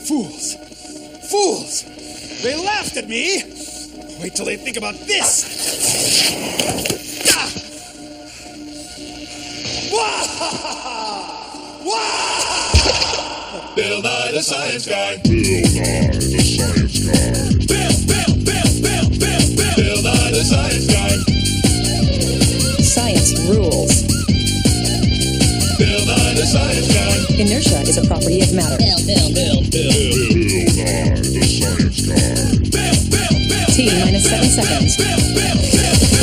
Fools! Fools! They laughed at me! Wait till they think about this! Ah! Wah! Wah! Bill Nye the Science Guy. Bill Nye the Science Guy. Bill Nye the Science Guy. Science rules. Bill Nye the Science Guy. Inertia is a property of matter. Bill Nye the Science Guy. T minus 7 seconds.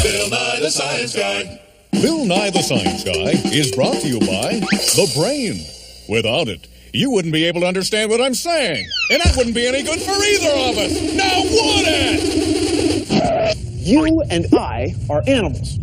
Bill Nye the Science Guy. Bill Nye the Science Guy is brought to you by the brain. Without it, you wouldn't be able to understand what I'm saying. And that wouldn't be any good for either of us. Now would it? You and I are animals.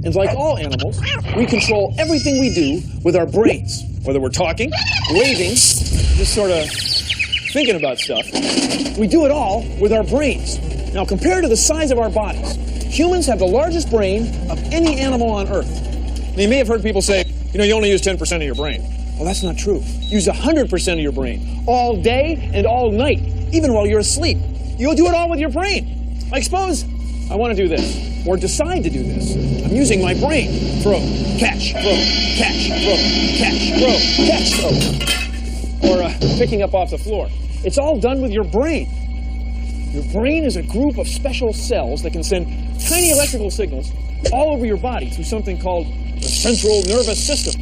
And like all animals, we control everything we do with our brains. Whether we're talking, waving, just sort of thinking about stuff, we do it all with our brains. Now, compared to the size of our bodies, humans have the largest brain of any animal on Earth. Now, you may have heard people say, you only use 10% of your brain. Well, that's not true. Use 100% of your brain all day and all night, even while you're asleep. You'll do it all with your brain. Like, suppose I want to do this, or decide to do this. I'm using my brain. Throw, catch, throw, catch, throw, catch, throw, catch, throw. Or picking up off the floor. It's all done with your brain. Your brain is a group of special cells that can send tiny electrical signals all over your body through something called the central nervous system.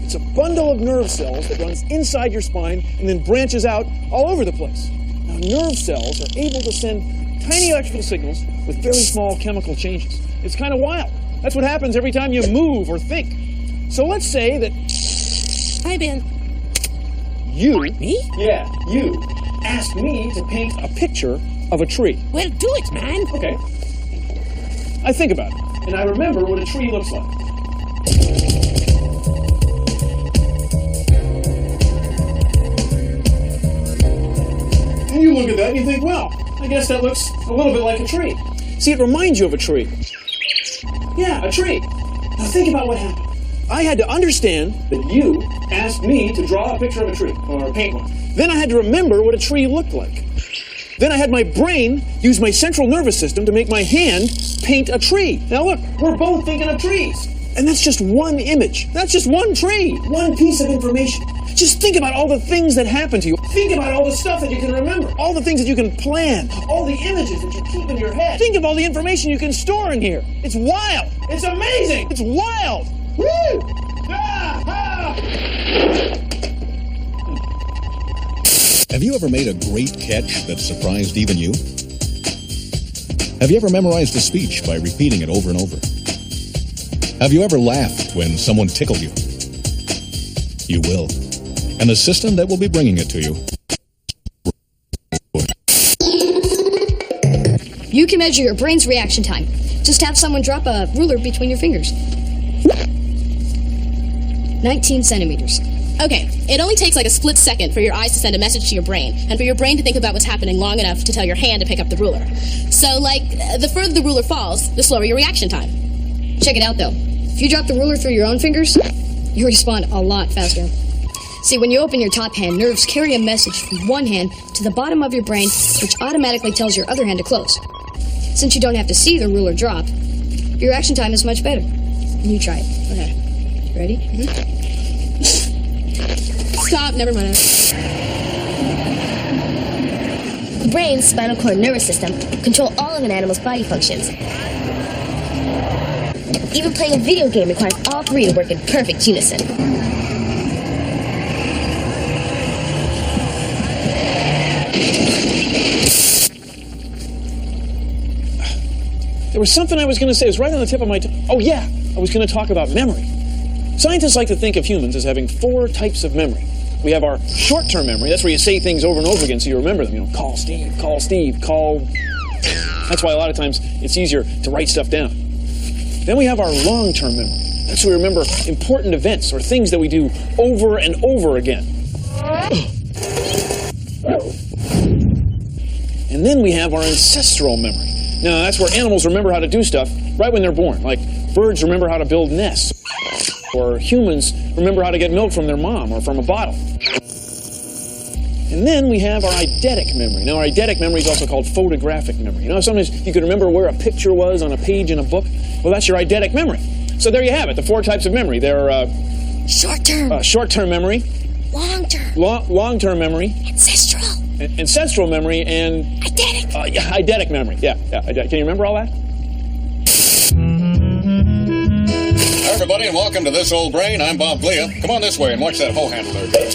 It's a bundle of nerve cells that runs inside your spine and then branches out all over the place. Now, nerve cells are able to send tiny electrical signals with very small chemical changes. It's kind of wild. That's what happens every time you move or think. So let's say that... Hi, Ben. You... Me? Yeah, you asked me to paint a picture of a tree. Well, do it, man. Okay. I think about it, and I remember what a tree looks like. And you look at that and you think, well, I guess that looks a little bit like a tree. See, it reminds you of a tree. Yeah, a tree. Now think about what happened. I had to understand that you asked me to draw a picture of a tree, or paint one. Then I had to remember what a tree looked like. Then I had my brain use my central nervous system to make my hand paint a tree. Now look, we're both thinking of trees. And that's just one image. That's just one tree. One piece of information. Just think about all the things that happen to you. Think about all the stuff that you can remember. All the things that you can plan. All the images that you keep in your head. Think of all the information you can store in here. It's wild. It's amazing. It's wild. Woo! Ah, ah. Have you ever made a great catch that surprised even you? Have you ever memorized a speech by repeating it over and over? Have you ever laughed when someone tickled you? You will. And the system that will be bringing it to you. You can measure your brain's reaction time. Just have someone drop a ruler between your fingers. 19 centimeters. Okay, it only takes like a split second for your eyes to send a message to your brain, and for your brain to think about what's happening long enough to tell your hand to pick up the ruler. So, the further the ruler falls, the slower your reaction time. Check it out, though. If you drop the ruler through your own fingers, you respond a lot faster. See, when you open your top hand, nerves carry a message from one hand to the bottom of your brain, which automatically tells your other hand to close. Since you don't have to see the ruler drop, your reaction time is much better. You try it. Okay. Ready? Mm-hmm. Stop, never mind. The brain, spinal cord, nervous system control all of an animal's body functions. Even playing a video game requires all three to work in perfect unison. There was something I was going to say. It was right on the tip of my tongue. Oh, yeah. I was going to talk about memory. Scientists like to think of humans as having 4 types of memory. We have our short-term memory. That's where you say things over and over again so you remember them. Call Steve, call Steve, call... That's why a lot of times it's easier to write stuff down. Then we have our long-term memory. That's where we remember important events or things that we do over and over again. And then we have our ancestral memory. Now, that's where animals remember how to do stuff right when they're born. Like birds remember how to build nests. Or humans remember how to get milk from their mom or from a bottle. And And then we have our eidetic memory. Now, our eidetic memory is also called photographic memory. You know, sometimes you can remember where a picture was on a page in a book. Well, that's your eidetic memory. So there you have it, the 4 types of memory. They're Short-term. Short-term memory. Long-term. Long-term memory. Ancestral. Ancestral memory and... Eidetic. Eidetic memory. Yeah. Can you remember all that? Hi, everybody, and welcome to This Old Brain. I'm Bob Glia. Come on this way and watch that hoe handle there.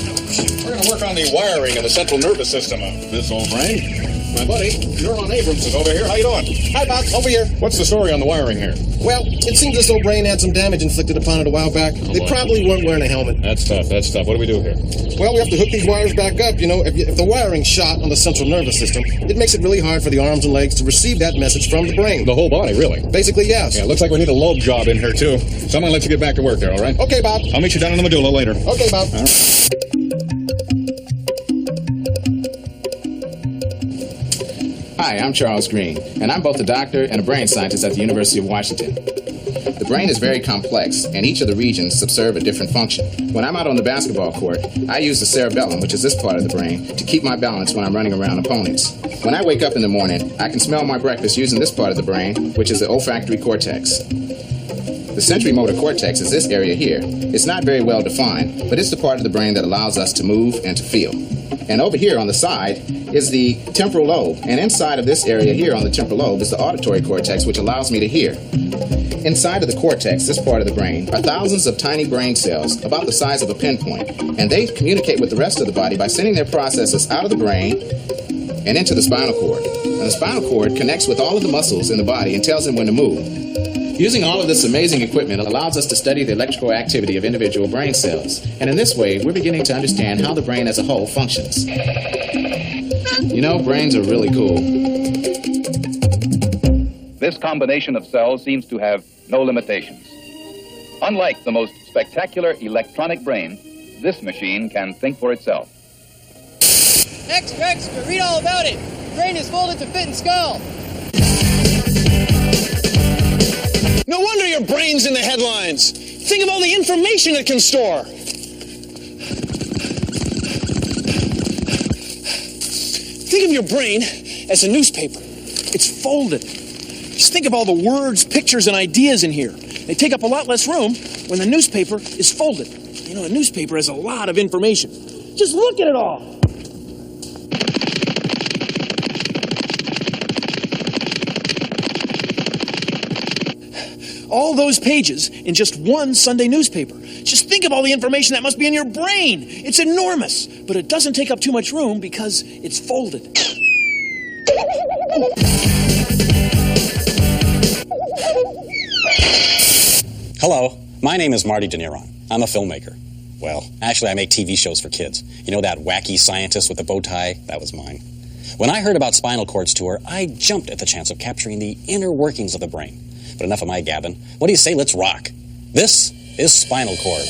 We're going to work on the wiring of the central nervous system of This Old Brain. My buddy, Neuron Abrams is over here. How you doing? Hi, Bob. Over here. What's the story on the wiring here? Well, it seems This Old Brain had some damage inflicted upon it a while back. They probably weren't wearing a helmet. That's tough. What do we do here? Well, we have to hook these wires back up. You know, if the wiring's shot on the central nervous system, it makes it really hard for the arms and legs to receive that message from the brain. The whole body, really? Basically, yes. Yeah, looks like we need a lobe job in here, too. So I'm going to let you get back to work there, all right? Okay, Bob. I'll meet you down in the medulla later. Okay, Bob. All right. Hi, I'm Charles Green, and I'm both a doctor and a brain scientist at the University of Washington. The brain is very complex, and each of the regions subserve a different function. When I'm out on the basketball court, I use the cerebellum, which is this part of the brain, to keep my balance when I'm running around opponents. When I wake up in the morning, I can smell my breakfast using this part of the brain, which is the olfactory cortex. The sensory motor cortex is this area here. It's not very well defined, but it's the part of the brain that allows us to move and to feel. And over here on the side is the temporal lobe. And inside of this area here on the temporal lobe is the auditory cortex, which allows me to hear. Inside of the cortex, this part of the brain, are thousands of tiny brain cells about the size of a pinpoint. And they communicate with the rest of the body by sending their processes out of the brain and into the spinal cord. And the spinal cord connects with all of the muscles in the body and tells them when to move. Using all of this amazing equipment allows us to study the electrical activity of individual brain cells. And in this way, we're beginning to understand how the brain as a whole functions. You know, brains are really cool. This combination of cells seems to have no limitations. Unlike the most spectacular electronic brain, this machine can think for itself. Extra, read all about it. Brain is folded to fit in skull. No wonder your brain's in the headlines. Think of all the information it can store. Think of your brain as a newspaper. It's folded. Just think of all the words, pictures, and ideas in here. They take up a lot less room when the newspaper is folded. You know, a newspaper has a lot of information. Just look at it all. All those pages in just one Sunday newspaper. Just think of all the information that must be in your brain. It's enormous, but it doesn't take up too much room because it's folded. Hello, my name is Marty De Niron. I'm a filmmaker. Well, actually, I make TV shows for kids. You know that wacky scientist with the bow tie? That was mine. When I heard about Spinal Cord's tour, I jumped at the chance of capturing the inner workings of the brain. But enough of my gabbing. What do you say? Let's rock. This is Spinal Cord.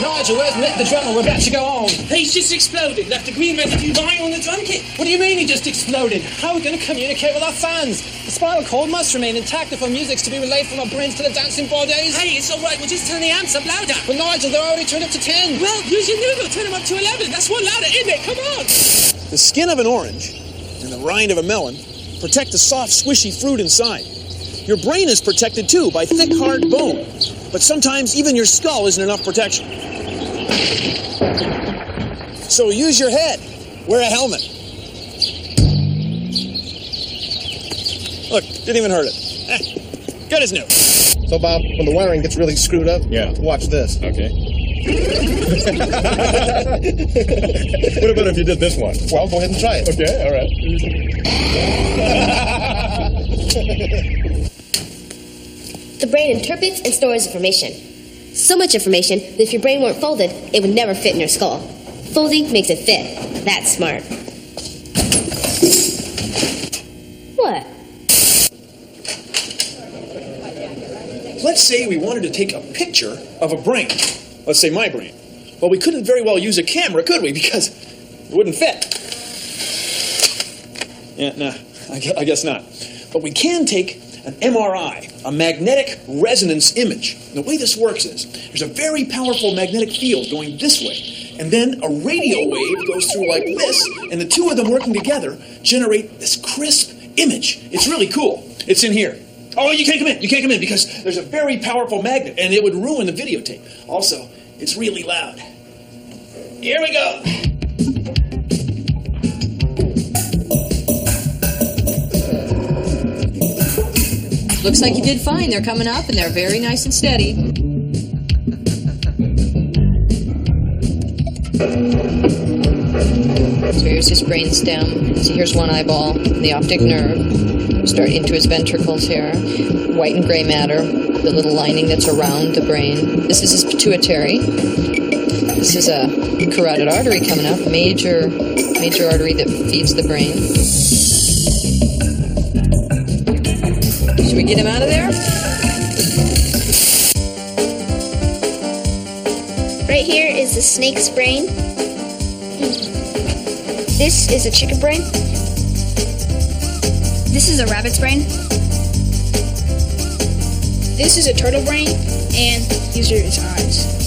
Nigel, where's Mick the drummer? We're about to go on. He's just exploded. Left a green residue lying on the drum kit. What do you mean he just exploded? How are we going to communicate with our fans? The spinal cord must remain intact if our music's to be relayed from our brains to the dancing bodies. Hey, it's all right. We'll just turn the amps up louder. But Nigel, they're already turned up to 10. Well, use your noodle. Turn them up to 11. That's one louder, isn't it? Come on. The skin of an orange and the rind of a melon protect the soft, squishy fruit inside. Your brain is protected, too, by thick, hard bone. But sometimes even your skull isn't enough protection. So use your head. Wear a helmet. Look, didn't even hurt it. Good as new. So, Bob, when the wiring gets really screwed up, watch this. Okay. What about if you did this one? Well, go ahead and try it. Okay, all right. The brain interprets and stores information. So much information that if your brain weren't folded, it would never fit in your skull. Folding makes it fit. That's smart. What? Let's say we wanted to take a picture of a brain. Let's say my brain. Well, we couldn't very well use a camera, could we? Because it wouldn't fit. Yeah, no, I guess not. But we can take an MRI, a magnetic resonance image. The way this works is, there's a very powerful magnetic field going this way, And then a radio wave goes through like this, and the two of them working together generate this crisp image. It's really cool. It's in here. Oh, you can't come in. You can't come in because there's a very powerful magnet, and it would ruin the videotape. Also, it's really loud. Here we go. Looks like you did fine. They're coming up, and they're very nice and steady. So here's his brainstem. So here's one eyeball, the optic nerve. Start into his ventricles here. White and gray matter, the little lining that's around the brain. This is his pituitary. This is a carotid artery coming up, major artery that feeds the brain. Should we get him out of there? Right here is the snake's brain. This is a chicken brain. This is a rabbit's brain. This is a turtle brain, and these are its eyes.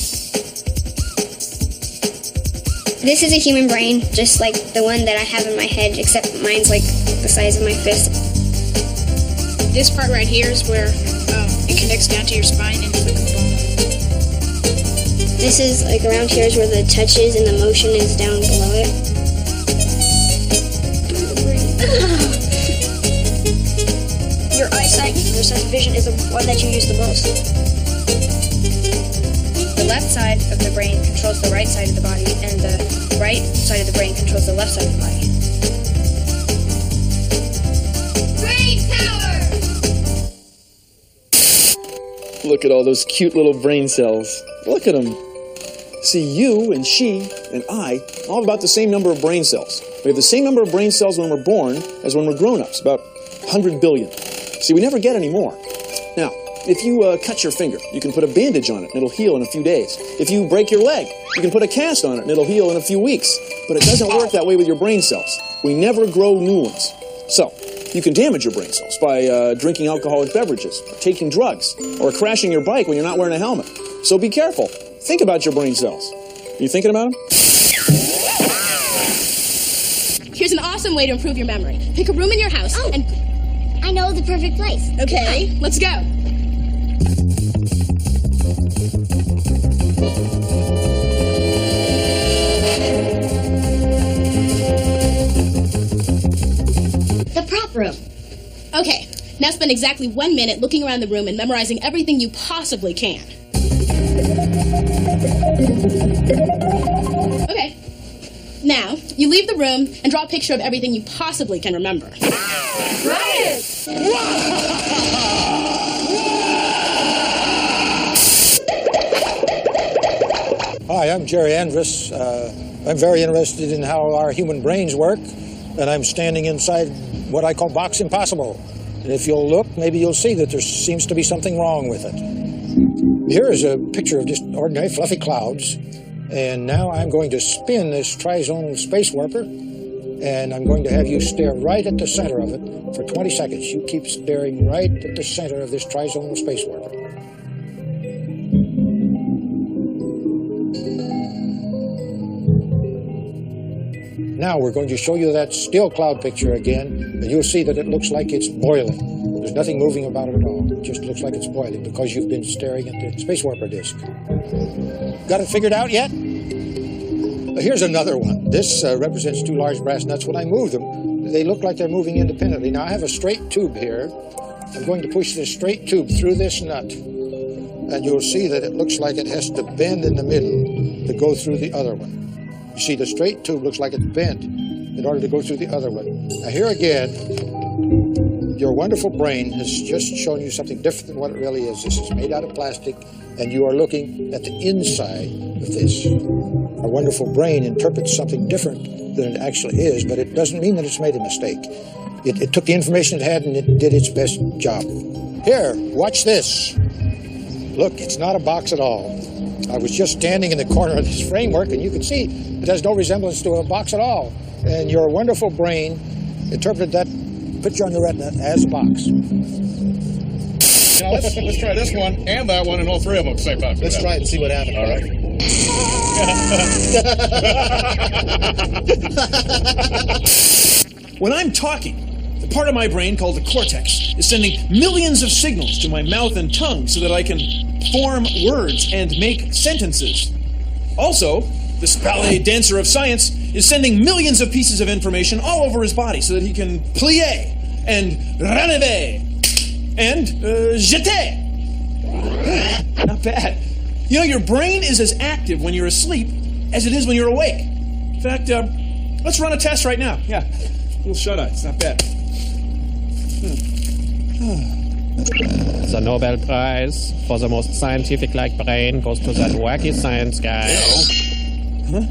This is a human brain, just like the one that I have in my head, except mine's like the size of my fist. This part right here is where it connects down to your spine and it's like a bone. This is like around here is where the touch is and the motion is down below it. Your eyesight, your sense of vision, is the one that you use the most. The left side of the brain controls the right side of the body, and the right side of the brain controls the left side of the body. Brain power! Look at all those cute little brain cells. Look at them. See, you and she and I all have about the same number of brain cells. We have the same number of brain cells when we're born as when we're grown-ups, about 100 billion. See, we never get any more. Now, if you cut your finger, you can put a bandage on it and it'll heal in a few days. If you break your leg, you can put a cast on it and it'll heal in a few weeks. But it doesn't work that way with your brain cells. We never grow new ones. So, you can damage your brain cells by drinking alcoholic beverages, or taking drugs, or crashing your bike when you're not wearing a helmet. So be careful. Think about your brain cells. Are you thinking about them? Here's an awesome way to improve your memory. Pick a room in your house and... I know the perfect place. Okay, let's go. The prop room. Okay, now spend exactly 1 minute looking around the room and memorizing everything you possibly can. Okay. Now, you leave the room and draw a picture of everything you possibly can remember. Ryan! Hi, I'm Jerry Andrus. I'm very interested in how our human brains work, and I'm standing inside what I call Box Impossible. And if you'll look, maybe you'll see that there seems to be something wrong with it. Here is a picture of just ordinary fluffy clouds, and now I'm going to spin this trizonal space warper, and I'm going to have you stare right at the center of it for 20 seconds. You keep staring right at the center of this trizonal space warper. Now we're going to show you that still cloud picture again, and you'll see that it looks like it's boiling. There's nothing moving about it at all. It just looks like it's boiling because you've been staring at the space warper disk. Got it figured out yet? Here's another one. This represents two large brass nuts. When I move them, they look like they're moving independently. Now I have a straight tube here. I'm going to push this straight tube through this nut, and you'll see that it looks like it has to bend in the middle to go through the other one. You see, the straight tube looks like it's bent in order to go through the other one. Now here again, your wonderful brain has just shown you something different than what it really is. This is made out of plastic, and you are looking at the inside of this. Our wonderful brain interprets something different than it actually is, but it doesn't mean that it's made a mistake. It took the information it had and it did its best job. Here, watch this. Look, it's not a box at all. I was just standing in the corner of this framework, and you can see it has no resemblance to a box at all. And your wonderful brain interpreted that picture on your retina as a box. Now let's try this one and that one and all three of them at the same time. Let's try it and see what happens. All right. When I'm talking, the part of my brain called the cortex is sending millions of signals to my mouth and tongue so that I can form words and make sentences. Also, this ballet dancer of science is sending millions of pieces of information all over his body so that he can plier and relever and jeter. Not bad. You know, your brain is as active when you're asleep as it is when you're awake. In fact, let's run a test right now. Yeah, little shut-eye. It's not bad. The Nobel Prize for the most scientific-like brain goes to that wacky science guy. Huh?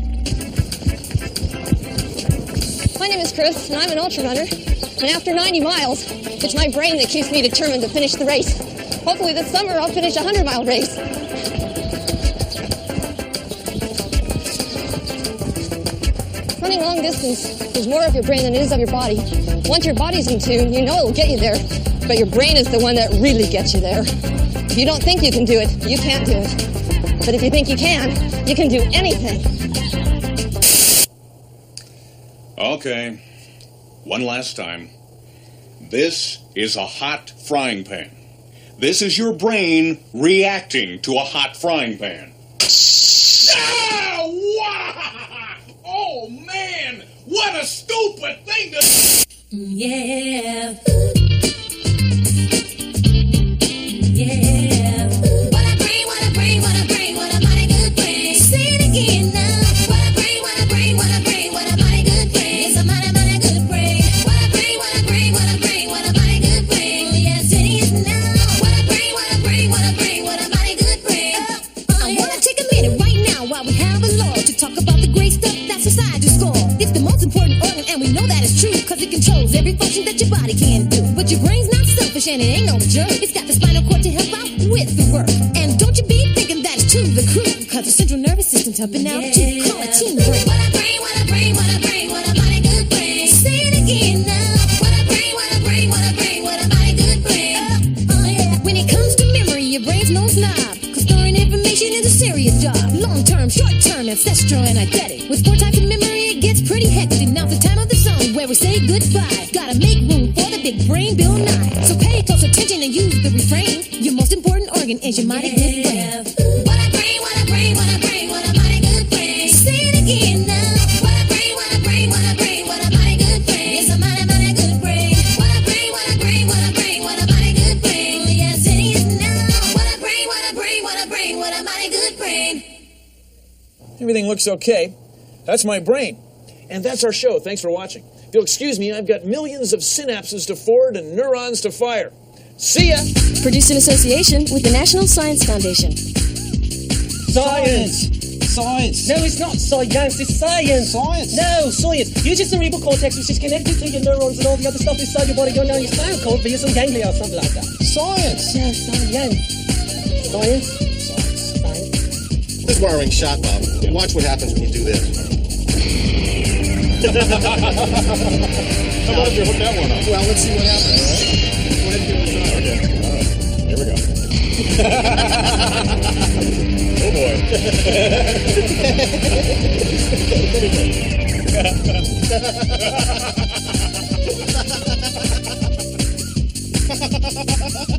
My name is Chris, and I'm an ultra runner. And after 90 miles, it's my brain that keeps me determined to finish the race. Hopefully this summer I'll finish a 100-mile race. Running long distance is more of your brain than it is of your body. Once your body's in tune, you know it'll get you there. But your brain is the one that really gets you there. If you don't think you can do it, you can't do it. But if you think you can do anything. Okay, one last time. This is a hot frying pan. This is your brain reacting to a hot frying pan. Ah, wow! Oh, man! What a stupid thing to... Yeah. Yeah. What a brain, what a brain, what a brain, what a mighty good brain. Say it again now. What a brain, what a brain, what a brain, what a mighty good brain. It's a mighty, mighty good brain. What a brain, what a brain, what a brain, what a mighty good brain. Yes, it is now. What a brain, what a brain, what a brain, what a mighty good brain. I wanna take a minute right now while we have a law to talk about the great stuff that's inside your skull. It's the most important organ, and we know that it's true, cause it controls every function that your body can do. But your brain's not selfish and it ain't no jerk. It's got the spinal cord to help out with the work. And don't you be thinking that it's to the crew, cause the central nervous system's helping out too. Call it team brain. What a brain, what a brain, what a brain, what a mighty good brain. Say it again now. What a brain, what a brain, what a brain, what a mighty good brain. Oh yeah. When it comes to memory, your brain's no snob, cause storing information is a serious job. Long-term, short-term, ancestral, and eidetic. With 4 types of memory, it gets pretty hectic. Now's the time of the song where we say goodbye. Gotta make room for the big brain, Bill Nye. So pay close attention and use the refrain. Your most important organ is your mighty good brain. What a brain, what a brain, what a brain, what a mighty good brain. Say it again now. What a brain, what a brain, what a brain, what a mighty good brain. It's a mighty, mighty good brain. What a brain, what a brain, what a brain, what a mighty good brain. Yes, it is now. What a brain, what a brain, what a brain, what a mighty good brain. Everything looks okay. That's my brain. And that's our show. Thanks for watching. If you'll excuse me, I've got millions of synapses to forward and neurons to fire. See ya! Produced in association with the National Science Foundation. Science! Science! No, it's not science, it's science! Science! No, science! Use your cerebral cortex, which is connected to your neurons and all the other stuff inside your body going down your spinal cord via some ganglia or something like that. Science! No, science. Science? Science. This wiring shot, Bob. Watch what happens when you do this. How about if you hook that one up? Well, let's see what happens. Go ahead and give it a try. Okay. All right. Here we go. Oh, boy.